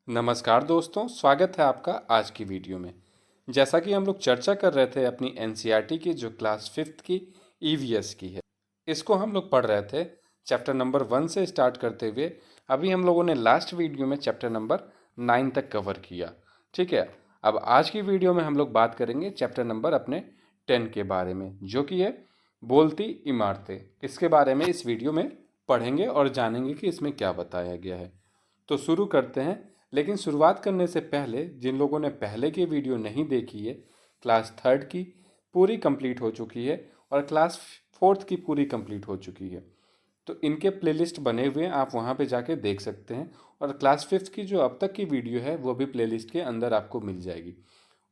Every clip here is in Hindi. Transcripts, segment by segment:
नमस्कार दोस्तों, स्वागत है आपका आज की वीडियो में। जैसा कि हम लोग चर्चा कर रहे थे अपनी एनसीईआरटी की जो क्लास 5th की ईवीएस की है, इसको हम लोग पढ़ रहे थे चैप्टर नंबर 1 से स्टार्ट करते हुए अभी हम लोगों ने लास्ट वीडियो में चैप्टर नंबर 9 तक कवर किया। ठीक है, अब आज की वीडियो में हम लोग बात करेंगे चैप्टर नंबर अपने 10 के बारे में, जो कि है बोलती इमारतें। इसके बारे में इस वीडियो में पढ़ेंगे और जानेंगे कि इसमें क्या बताया गया है। तो शुरू करते हैं, लेकिन शुरुआत करने से पहले जिन लोगों ने पहले की वीडियो नहीं देखी है, क्लास 3rd की पूरी कंप्लीट हो चुकी है और क्लास 4th की पूरी कंप्लीट हो चुकी है, तो इनके प्लेलिस्ट बने हुए हैं, आप वहाँ पे जाके देख सकते हैं। और क्लास 5th की जो अब तक की वीडियो है वो भी प्लेलिस्ट के अंदर आपको मिल जाएगी।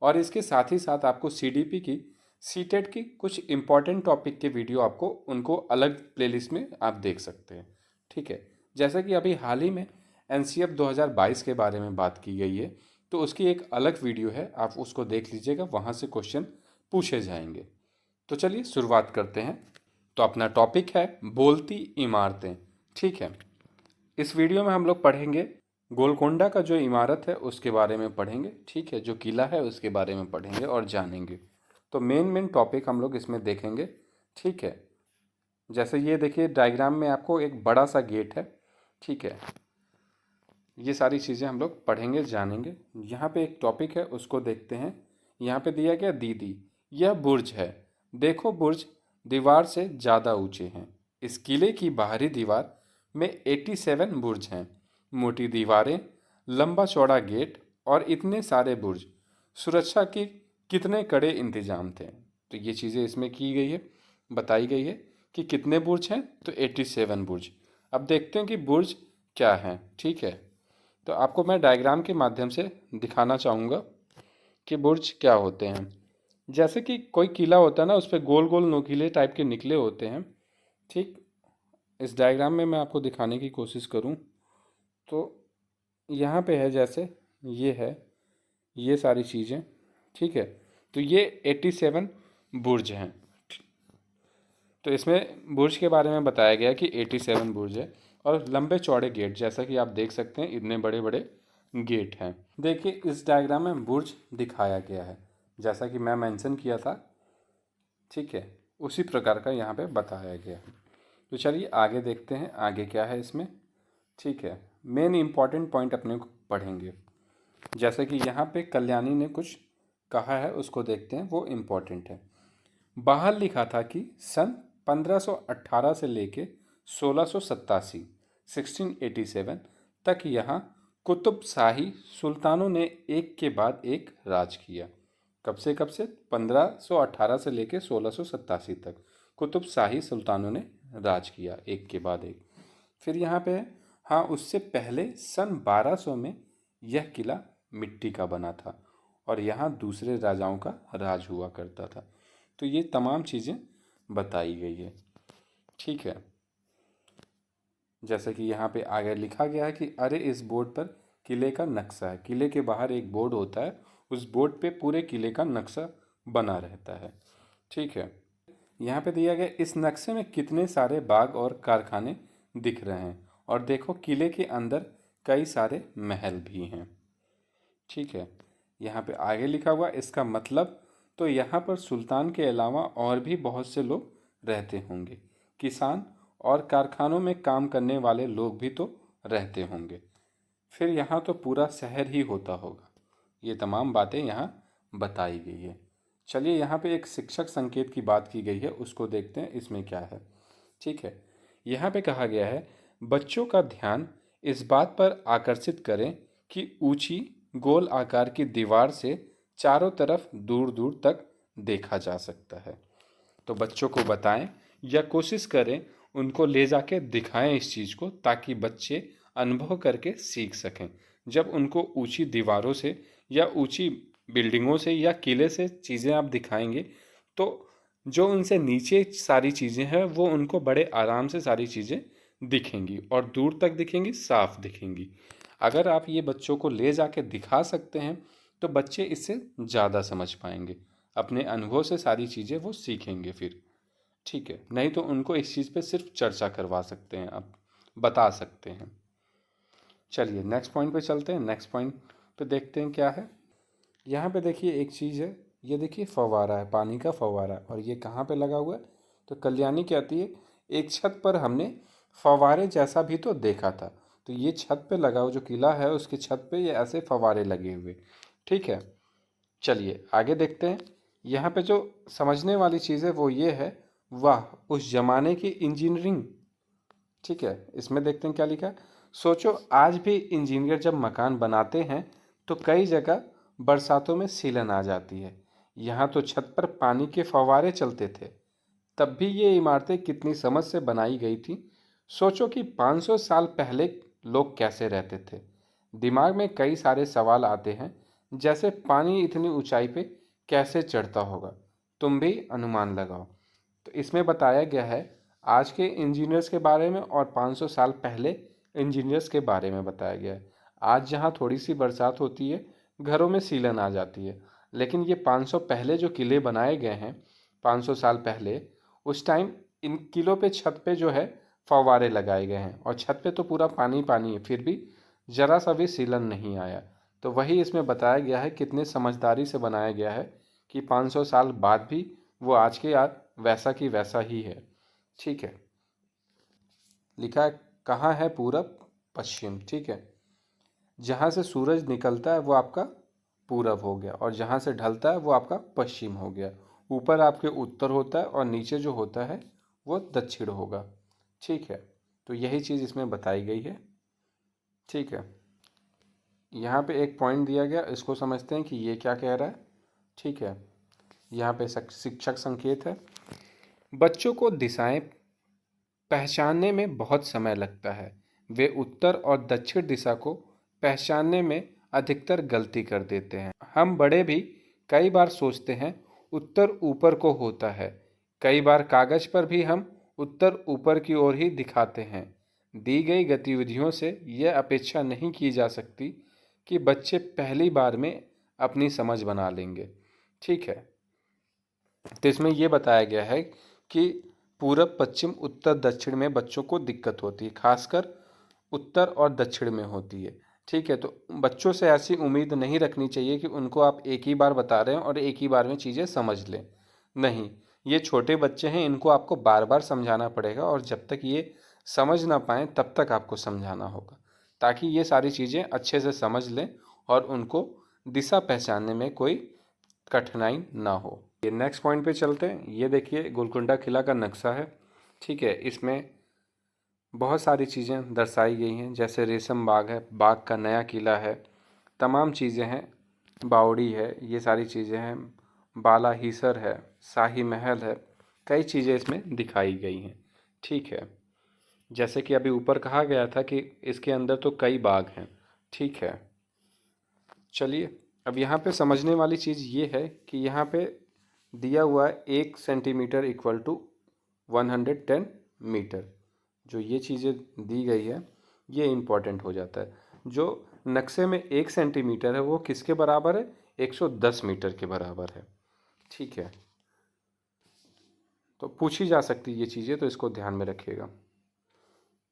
और इसके साथ ही साथ आपको सीडीपी की सीटेट की कुछ इंपॉर्टेंट टॉपिक के वीडियो आपको उनको अलग प्लेलिस्ट में आप देख सकते हैं। ठीक है, जैसा कि अभी हाल ही में एनसीएफ 2022 के बारे में बात की गई है, तो उसकी एक अलग वीडियो है, आप उसको देख लीजिएगा, वहाँ से क्वेश्चन पूछे जाएंगे। तो चलिए शुरुआत करते हैं। तो अपना टॉपिक है बोलती इमारतें। ठीक है, इस वीडियो में हम लोग पढ़ेंगे गोलकोंडा का जो इमारत है उसके बारे में पढ़ेंगे। ठीक है, जो किला है उसके बारे में पढ़ेंगे और जानेंगे। तो मेन टॉपिक हम लोग इसमें देखेंगे। ठीक है, जैसे ये देखिए डायग्राम में आपको एक बड़ा सा गेट है। ठीक है, ये सारी चीज़ें हम लोग पढ़ेंगे जानेंगे। यहाँ पे एक टॉपिक है उसको देखते हैं। यहाँ पे दिया गया दीदी, यह बुर्ज है, देखो बुर्ज दीवार से ज़्यादा ऊंचे हैं। इस किले की बाहरी दीवार में 87 बुर्ज हैं, मोटी दीवारें, लंबा चौड़ा गेट और इतने सारे बुर्ज, सुरक्षा की कितने कड़े इंतजाम थे। तो ये चीज़ें इसमें की गई है, बताई गई है कि कितने बुर्ज हैं, तो 87 बुर्ज। अब देखते हैं कि बुर्ज क्या हैं। ठीक है, तो आपको मैं डायग्राम के माध्यम से दिखाना चाहूँगा कि बुर्ज क्या होते हैं। जैसे कि कोई किला होता है ना, उस पर गोल गोल नुकीले टाइप के निकले होते हैं। ठीक, इस डायग्राम में मैं आपको दिखाने की कोशिश करूँ तो यहाँ पे है, जैसे ये है, ये सारी चीज़ें। ठीक है, तो ये 87 बुर्ज हैं। तो इसमें बुर्ज के बारे में बताया गया कि 87 बुर्ज है और लंबे चौड़े गेट, जैसा कि आप देख सकते हैं इतने बड़े बड़े गेट हैं। देखिए इस डायग्राम में बुर्ज दिखाया गया है जैसा कि मैं मेंशन किया था। ठीक है, उसी प्रकार का यहाँ पे बताया गया है। तो चलिए आगे देखते हैं आगे क्या है इसमें। ठीक है, मेन इंपॉर्टेंट पॉइंट अपने को पढ़ेंगे। जैसे कि यहाँ पे कल्याणी ने कुछ कहा है उसको देखते हैं, वो इम्पोर्टेंट है। बाहर लिखा था कि सन 1518 से लेके 1687 1687 तक यहाँ कुतुब शाही सुल्तानों ने एक के बाद एक राज किया। कब से कब से? 1518 से लेके 1687 तक कुतुब शाही सुल्तानों ने राज किया एक के बाद एक। फिर यहाँ पे हाँ, उससे पहले सन 1200 में यह किला मिट्टी का बना था और यहाँ दूसरे राजाओं का राज हुआ करता था। तो ये तमाम चीज़ें बताई गई है। ठीक है, जैसे कि यहाँ पे आगे लिखा गया है कि अरे इस बोर्ड पर किले का नक्शा है। किले के बाहर एक बोर्ड होता है, उस बोर्ड पे पूरे किले का नक्शा बना रहता है। ठीक है, यहाँ पे दिया गया इस नक्शे में कितने सारे बाग और कारखाने दिख रहे हैं, और देखो किले के अंदर कई सारे महल भी हैं। ठीक है, यहाँ पे आगे लिखा हुआ इसका मतलब, तो यहाँ पर सुल्तान के अलावा और भी बहुत से लोग रहते होंगे, किसान और कारखानों में काम करने वाले लोग भी तो रहते होंगे, फिर यहाँ तो पूरा शहर ही होता होगा। ये तमाम बातें यहाँ बताई गई है। चलिए यहाँ पे एक शिक्षक संकेत की बात की गई है, उसको देखते हैं इसमें क्या है। ठीक है, यहाँ पे कहा गया है बच्चों का ध्यान इस बात पर आकर्षित करें कि ऊंची गोल आकार की दीवार से चारों तरफ दूर दूर तक देखा जा सकता है। तो बच्चों को बताएं या कोशिश करें, उनको ले जाके दिखाएं इस चीज़ को, ताकि बच्चे अनुभव करके सीख सकें। जब उनको ऊंची दीवारों से या ऊंची बिल्डिंगों से या किले से चीज़ें आप दिखाएंगे, तो जो उनसे नीचे सारी चीज़ें हैं वो उनको बड़े आराम से सारी चीज़ें दिखेंगी और दूर तक दिखेंगी, साफ दिखेंगी। अगर आप ये बच्चों को ले जाके दिखा सकते हैं तो बच्चे इससे ज़्यादा समझ पाएंगे, अपने अनुभव से सारी चीज़ें वो सीखेंगे फिर। ठीक है, नहीं तो उनको इस चीज़ पे सिर्फ चर्चा करवा सकते हैं, आप बता सकते हैं। चलिए नेक्स्ट पॉइंट पे चलते हैं। नेक्स्ट पॉइंट पे देखते हैं क्या है। यहाँ पे देखिए एक चीज़ है, ये देखिए फव्वारा है, पानी का फव्वारा, और ये कहाँ पे लगा हुआ है? तो कल्याणी कहती है एक छत पर हमने फव्वारे जैसा भी तो देखा था। तो ये छत पे लगा हुआ जो किला है उसकी छत पे ये ऐसे फव्वारे लगे हुए। ठीक है, चलिए आगे देखते हैं। यहाँ पे जो समझने वाली चीज़ है वो ये है, वाह उस जमाने की इंजीनियरिंग। ठीक है, इसमें देखते हैं क्या लिखा है। सोचो आज भी इंजीनियर जब मकान बनाते हैं तो कई जगह बरसातों में सीलन आ जाती है। यहाँ तो छत पर पानी के फव्वारे चलते थे। तब भी ये इमारतें कितनी समझ से बनाई गई थी। सोचो कि 500 साल पहले लोग कैसे रहते थे। दिमाग में कई सारे सवाल आते हैं, जैसे पानी इतनी ऊंचाई पे कैसे चढ़ता होगा। तुम भी अनुमान लगाओ। तो इसमें बताया गया है आज के इंजीनियर्स के बारे में और 500 साल पहले इंजीनियर्स के बारे में बताया गया है। आज जहाँ थोड़ी सी बरसात होती है घरों में सीलन आ जाती है, लेकिन ये 500 पहले जो किले बनाए गए हैं 500 साल पहले, उस टाइम इन किलों पे छत पे जो है फव्वारे लगाए गए हैं और छत पे तो पूरा पानी पानी है, फिर भी जरा सा भी सीलन नहीं आया। तो वही इसमें बताया गया है कितने समझदारी से बनाया गया है कि 500 साल बाद भी वो आज के आज वैसा की वैसा ही है। ठीक है, लिखा है कहाँ है पूरब पश्चिम। ठीक है, जहाँ से सूरज निकलता है वो आपका पूरब हो गया और जहाँ से ढलता है वो आपका पश्चिम हो गया। ऊपर आपके उत्तर होता है और नीचे जो होता है वो दक्षिण होगा। ठीक है, तो यही चीज़ इसमें बताई गई है। ठीक है, यहाँ पे एक पॉइंट दिया गया, इसको समझते हैं कि ये क्या कह रहा है। ठीक है, यहाँ पे शिक्षक संकेत है। बच्चों को दिशाएं पहचानने में बहुत समय लगता है। वे उत्तर और दक्षिण दिशा को पहचानने में अधिकतर गलती कर देते हैं। हम बड़े भी कई बार सोचते हैं उत्तर ऊपर को होता है। कई बार कागज पर भी हम उत्तर ऊपर की ओर ही दिखाते हैं। दी गई गतिविधियों से यह अपेक्षा नहीं की जा सकती कि बच्चे पहली बार में अपनी समझ बना लेंगे। ठीक है, तो इसमें यह बताया गया है कि पूरब पश्चिम उत्तर दक्षिण में बच्चों को दिक्कत होती है, खासकर उत्तर और दक्षिण में होती है। ठीक है, तो बच्चों से ऐसी उम्मीद नहीं रखनी चाहिए कि उनको आप एक ही बार बता रहे हैं और एक ही बार में चीज़ें समझ लें। नहीं, ये छोटे बच्चे हैं, इनको आपको बार बार समझाना पड़ेगा और जब तक ये समझ ना पाएँ तब तक आपको समझाना होगा, ताकि ये सारी चीज़ें अच्छे से समझ लें और उनको दिशा पहचानने में कोई कठिनाई ना हो। ये नेक्स्ट पॉइंट पे चलते हैं। ये देखिए गोलकुंडा किला का नक्शा है। ठीक है, इसमें बहुत सारी चीज़ें दर्शाई गई हैं, जैसे रेशम बाग है, बाग का नया किला है, तमाम चीज़ें हैं, बावड़ी है, ये सारी चीज़ें हैं, बाला हीसर है, शाही महल है, कई चीज़ें इसमें दिखाई गई हैं। ठीक है, जैसे कि अभी ऊपर कहा गया था कि इसके अंदर तो कई बाग हैं। ठीक है, चलिए अब यहाँ पे समझने वाली चीज़ ये है कि यहाँ पे दिया हुआ है 1 सेंटीमीटर इक्वल टू 110 मीटर। जो ये चीज़ें दी गई है ये इम्पॉर्टेंट हो जाता है। जो नक्शे में 1 सेंटीमीटर है वो किसके बराबर है? 110 मीटर के बराबर है। ठीक है, तो पूछी जा सकती है ये चीज़ें, तो इसको ध्यान में रखिएगा।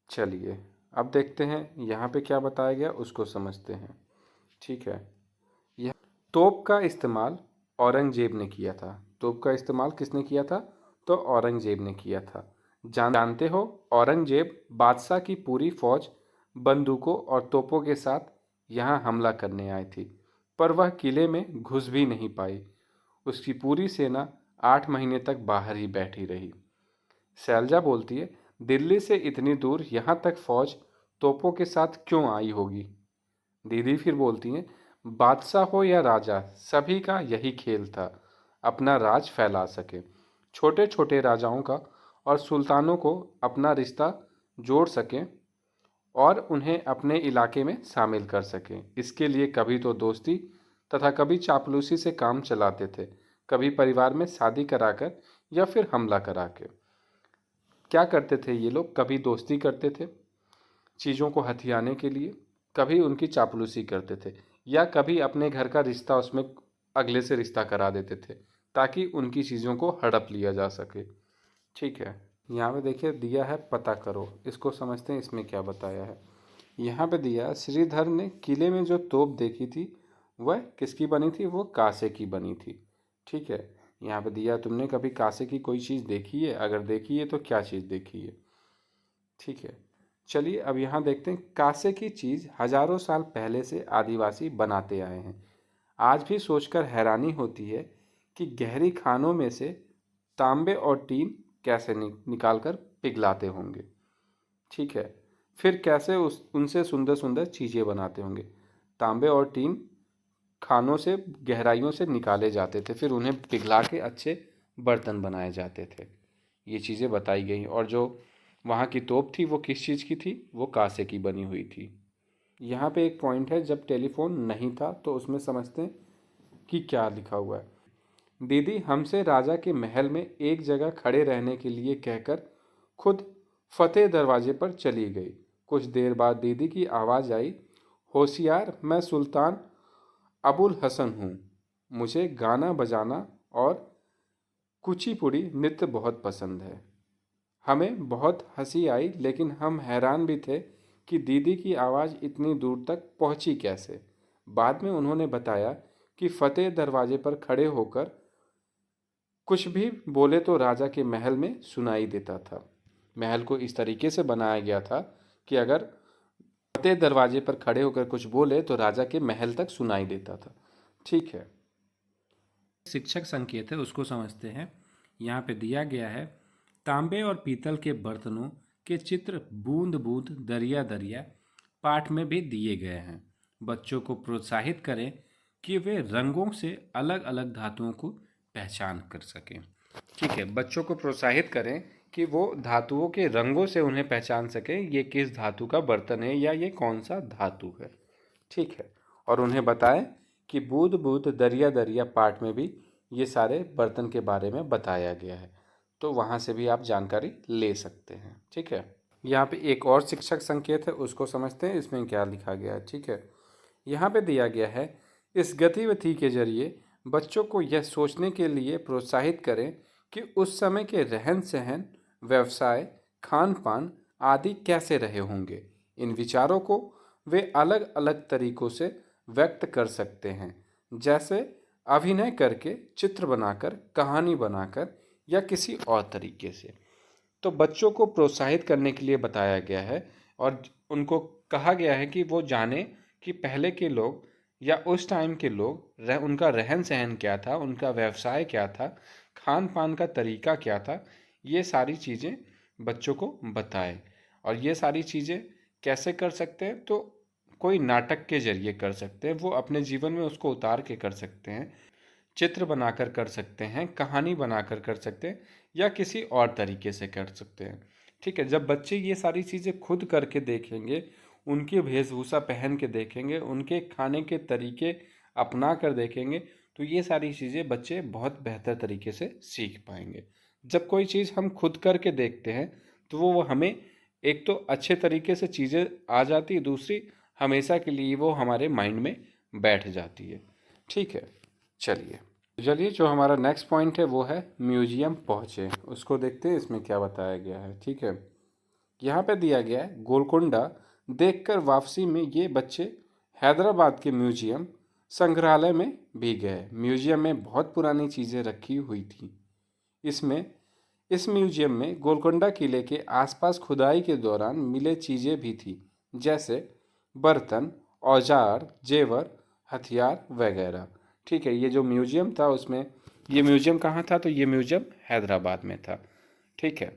चलिए अब देखते हैं यहाँ पे क्या बताया गया, उसको समझते हैं। ठीक है, यह तोप का इस्तेमाल औरंगजेब ने किया था। तोप का इस्तेमाल किसने किया था? तो औरंगजेब ने किया था। जानते हो औरंगजेब बादशाह की पूरी फौज बंदूकों और तोपों के साथ यहाँ हमला करने आई थी, पर वह किले में घुस भी नहीं पाई। उसकी पूरी सेना 8 महीने तक बाहर ही बैठी रही। शैलजा बोलती है दिल्ली से इतनी दूर यहाँ तक फौज तोपों के साथ क्यों आई होगी? दीदी फिर बोलती हैं बादशाह हो या राजा सभी का यही खेल था, अपना राज फैला सके, छोटे छोटे राजाओं का और सुल्तानों को अपना रिश्ता जोड़ सकें और उन्हें अपने इलाके में शामिल कर सकें। इसके लिए कभी तो दोस्ती तथा कभी चापलूसी से काम चलाते थे, कभी परिवार में शादी कराकर या फिर हमला करा के। क्या करते थे ये लोग? कभी दोस्ती करते थे चीज़ों को हथियाने के लिए, कभी उनकी चापलूसी करते थे, या कभी अपने घर का रिश्ता उसमें अगले से रिश्ता करा देते थे ताकि उनकी चीज़ों को हड़प लिया जा सके। ठीक है, यहाँ पे देखिए दिया है पता करो, इसको समझते हैं इसमें क्या बताया है। यहाँ पे दिया श्रीधर ने किले में जो तोप देखी थी वह किसकी बनी थी, वो कांसे की बनी थी। ठीक है, यहाँ पे दिया तुमने कभी कांसे की कोई चीज़ देखी है, अगर देखी है तो क्या चीज़ देखी है। ठीक है, चलिए अब यहाँ देखते हैं कांसे की चीज़ हजारों साल पहले से आदिवासी बनाते आए हैं। आज भी सोचकर हैरानी होती है कि गहरी खानों में से तांबे और टीन कैसे निकालकर पिघलाते होंगे। ठीक है, फिर कैसे उस उनसे सुंदर सुंदर चीज़ें बनाते होंगे। तांबे और टीन खानों से गहराइयों से निकाले जाते थे, फिर उन्हें पिघला के अच्छे बर्तन बनाए जाते थे। ये चीज़ें बताई गई। और जो वहाँ की तोप थी वो किस चीज़ की थी, वो कांसे की बनी हुई थी। यहाँ पे एक पॉइंट है, जब टेलीफोन नहीं था तो उसमें समझते हैं कि क्या लिखा हुआ है। दीदी हमसे राजा के महल में एक जगह खड़े रहने के लिए कहकर खुद फतेह दरवाजे पर चली गई। कुछ देर बाद दीदी की आवाज़ आई, होशियार, मैं सुल्तान अबुल हसन हूँ। मुझे गाना बजाना और कुचिपुड़ी नृत्य बहुत पसंद है। हमें बहुत हंसी आई, लेकिन हम हैरान भी थे कि दीदी की आवाज़ इतनी दूर तक पहुंची कैसे। बाद में उन्होंने बताया कि फतेह दरवाजे पर खड़े होकर कुछ भी बोले तो राजा के महल में सुनाई देता था। महल को इस तरीके से बनाया गया था कि अगर फतेह दरवाजे पर खड़े होकर कुछ बोले तो राजा के महल तक सुनाई देता था। ठीक है, शिक्षक संकेत है उसको समझते हैं। यहाँ पे दिया गया है तांबे और पीतल के बर्तनों के चित्र बूंद बूंद दरिया दरिया पाठ में भी दिए गए हैं। बच्चों को प्रोत्साहित करें कि वे रंगों से अलग अलग धातुओं को पहचान कर सकें। ठीक है, बच्चों को प्रोत्साहित करें कि वो धातुओं के रंगों से उन्हें पहचान सकें, ये किस धातु का बर्तन है या ये कौन सा धातु है। ठीक है, और उन्हें बताएं कि बूंद बूंद दरिया दरिया पाठ में भी ये सारे बर्तन के बारे में बताया गया है, तो वहाँ से भी आप जानकारी ले सकते हैं। ठीक है, यहाँ पे एक और शिक्षक संकेत है उसको समझते हैं, इसमें क्या लिखा गया है। ठीक है, यहाँ पे दिया गया है इस गतिविधि के जरिए बच्चों को यह सोचने के लिए प्रोत्साहित करें कि उस समय के रहन सहन, व्यवसाय, खान पान आदि कैसे रहे होंगे। इन विचारों को वे अलग अलग तरीकों से व्यक्त कर सकते हैं, जैसे अभिनय करके, चित्र बनाकर, कहानी बनाकर या किसी और तरीके से। तो बच्चों को प्रोत्साहित करने के लिए बताया गया है और उनको कहा गया है कि वो जाने कि पहले के लोग या उस टाइम के लोग उनका रहन सहन क्या था, उनका व्यवसाय क्या था, खान पान का तरीका क्या था। ये सारी चीज़ें बच्चों को बताएं। और ये सारी चीज़ें कैसे कर सकते हैं, तो कोई नाटक के जरिए कर सकते हैं, वो अपने जीवन में उसको उतार के कर सकते हैं, चित्र बनाकर कर सकते हैं, कहानी बनाकर कर सकते हैं या किसी और तरीके से कर सकते हैं। ठीक है, जब बच्चे ये सारी चीज़ें खुद करके देखेंगे, उनकी वेशभूषा पहन के देखेंगे, उनके खाने के तरीके अपना कर देखेंगे, तो ये सारी चीज़ें बच्चे बहुत बेहतर तरीके से सीख पाएंगे। जब कोई चीज़ हम खुद करके देखते हैं तो वो हमें एक तो अच्छे तरीके से चीज़ें आ जाती है, दूसरी हमेशा के लिए वो हमारे माइंड में बैठ जाती है। ठीक है, चलिए चलिए जो हमारा नेक्स्ट पॉइंट है वो है म्यूजियम पहुँचे, उसको देखते हैं इसमें क्या बताया गया है। ठीक है, यहाँ पे दिया गया है गोलकोंडा देखकर वापसी में ये बच्चे हैदराबाद के म्यूजियम संग्रहालय में भी गए। म्यूजियम में बहुत पुरानी चीज़ें रखी हुई थी। इसमें इस म्यूजियम में गोलकोंडा किले के आसपास खुदाई के दौरान मिले चीज़ें भी थी, जैसे बर्तन, औजार, जेवर, हथियार वगैरह। ठीक है, ये जो म्यूजियम था उसमें, ये म्यूजियम कहाँ था, तो ये म्यूजियम हैदराबाद में था। ठीक है,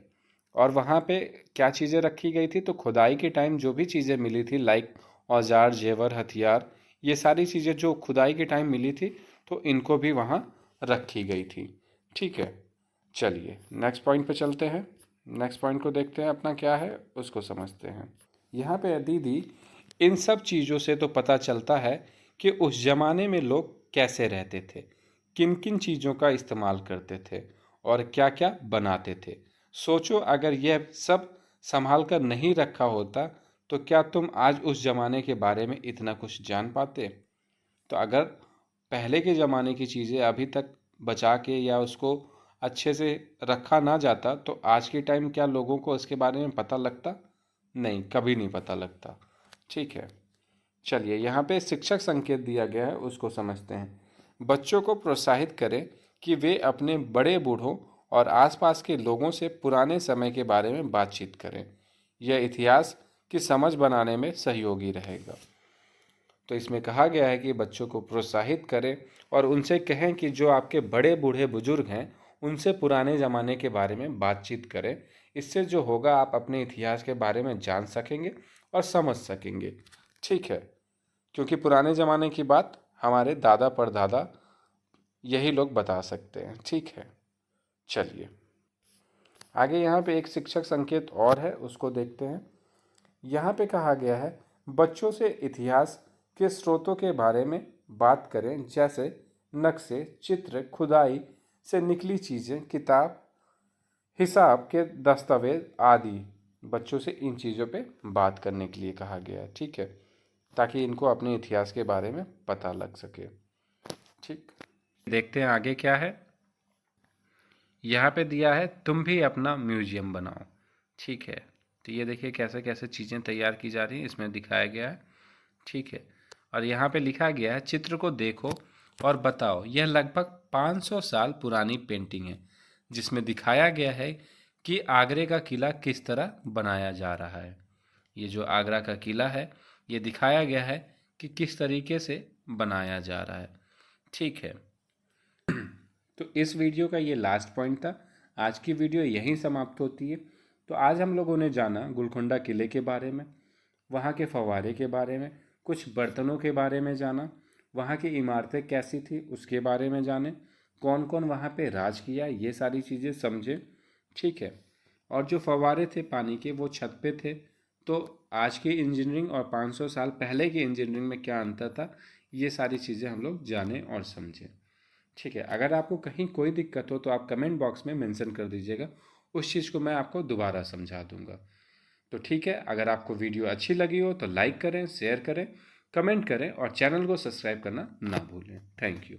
और वहाँ पे क्या चीज़ें रखी गई थी, तो खुदाई के टाइम जो भी चीज़ें मिली थी, लाइक औजार, जेवर, हथियार, ये सारी चीज़ें जो खुदाई के टाइम मिली थी तो इनको भी वहाँ रखी गई थी। ठीक है, चलिए नेक्स्ट पॉइंट पे चलते हैं। नेक्स्ट पॉइंट को देखते हैं अपना क्या है, उसको समझते हैं। यहाँ पे दीदी इन सब चीज़ों से तो पता चलता है कि उस ज़माने में लोग कैसे रहते थे, किन किन चीज़ों का इस्तेमाल करते थे और क्या क्या बनाते थे। सोचो अगर यह सब संभाल कर नहीं रखा होता तो क्या तुम आज उस ज़माने के बारे में इतना कुछ जान पाते। तो अगर पहले के ज़माने की चीज़ें अभी तक बचा के या उसको अच्छे से रखा ना जाता तो आज के टाइम क्या लोगों को इसके बारे में पता लगता, नहीं, कभी नहीं पता लगता। ठीक है, चलिए यहाँ पे शिक्षक संकेत दिया गया है, उसको समझते हैं। बच्चों को प्रोत्साहित करें कि वे अपने बड़े बूढ़ों और आसपास के लोगों से पुराने समय के बारे में बातचीत करें। यह इतिहास की समझ बनाने में सहयोगी रहेगा। तो इसमें कहा गया है कि बच्चों को प्रोत्साहित करें और उनसे कहें कि जो आपके बड़े बूढ़े बुजुर्ग हैं उनसे पुराने ज़माने के बारे में बातचीत करें। इससे जो होगा आप अपने इतिहास के बारे में जान सकेंगे और समझ सकेंगे। ठीक है, क्योंकि पुराने ज़माने की बात हमारे दादा परदादा यही लोग बता सकते हैं। ठीक है, चलिए आगे यहाँ पे एक शिक्षक संकेत और है, उसको देखते हैं। यहाँ पे कहा गया है बच्चों से इतिहास के स्रोतों के बारे में बात करें, जैसे नक्शे, चित्र, खुदाई से निकली चीज़ें, किताब, हिसाब के दस्तावेज आदि। बच्चों से इन चीज़ों पे बात करने के लिए कहा गया है। ठीक है, ताकि इनको अपने इतिहास के बारे में पता लग सके। ठीक, देखते हैं आगे क्या है। यहाँ पे दिया है तुम भी अपना म्यूजियम बनाओ। ठीक है, तो ये देखिए कैसे कैसे चीज़ें तैयार की जा रही हैं, इसमें दिखाया गया है। ठीक है, और यहाँ पे लिखा गया है चित्र को देखो और बताओ। यह लगभग 500 साल पुरानी पेंटिंग है जिसमें दिखाया गया है कि आगरे का किला किस तरह बनाया जा रहा है। ये जो आगरा का किला है ये दिखाया गया है कि किस तरीके से बनाया जा रहा है। ठीक है, तो इस वीडियो का ये लास्ट पॉइंट था। आज की वीडियो यहीं समाप्त होती है। तो आज हम लोगों ने जाना गोलकुंडा किले के बारे में, वहाँ के फव्वारे के बारे में, कुछ बर्तनों के बारे में जाना, वहाँ की इमारतें कैसी थी उसके बारे में जाने, कौन कौन वहाँ पे राज किया, ये सारी चीज़ें समझे। ठीक है, और जो फव्वारे थे पानी के वो छत पे थे। तो आज की इंजीनियरिंग और 500 साल पहले की इंजीनियरिंग में क्या अंतर था, ये सारी चीज़ें हम लोग जाने और समझें। ठीक है, अगर आपको कहीं कोई दिक्कत हो तो आप कमेंट बॉक्स में मेंशन कर दीजिएगा, उस चीज़ को मैं आपको दोबारा समझा दूंगा। तो ठीक है, अगर आपको वीडियो अच्छी लगी हो तो लाइक करें, शेयर करें, कमेंट करें और चैनल को सब्सक्राइब करना ना भूलें। Thank you.